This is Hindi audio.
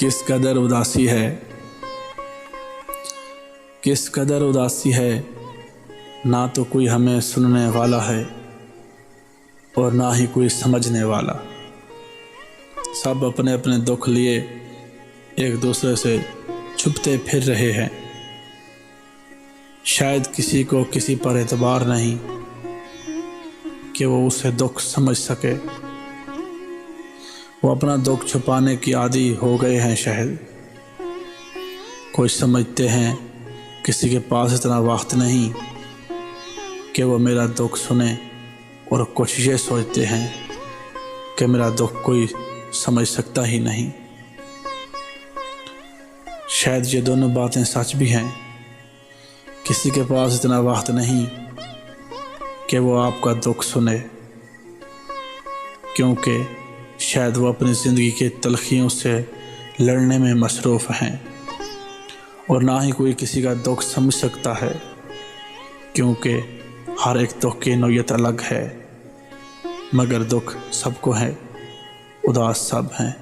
किस कदर उदासी है, किस कदर उदासी है, ना तो कोई हमें सुनने वाला है और ना ही कोई समझने वाला। सब अपने अपने दुख लिए एक दूसरे से छुपते फिर रहे हैं। शायद किसी को किसी पर एतबार नहीं कि वो उसे दुख समझ सके। वो अपना दुख छुपाने की आदी हो गए हैं शायद। कोई समझते हैं किसी के पास इतना वक्त नहीं कि वो मेरा दुख सुने, और कुछ ये सोचते हैं कि मेरा दुख कोई समझ सकता ही नहीं। शायद ये दोनों बातें सच भी हैं। किसी के पास इतना वक्त नहीं कि वो आपका दुख सुने, क्योंकि शायद वो अपनी ज़िंदगी के तलखियों से लड़ने में मसरूफ़ हैं। और ना ही कोई किसी का दुख समझ सकता है, क्योंकि हर एक दुख की नौयत अलग है। मगर दुख सबको है, उदास सब हैं।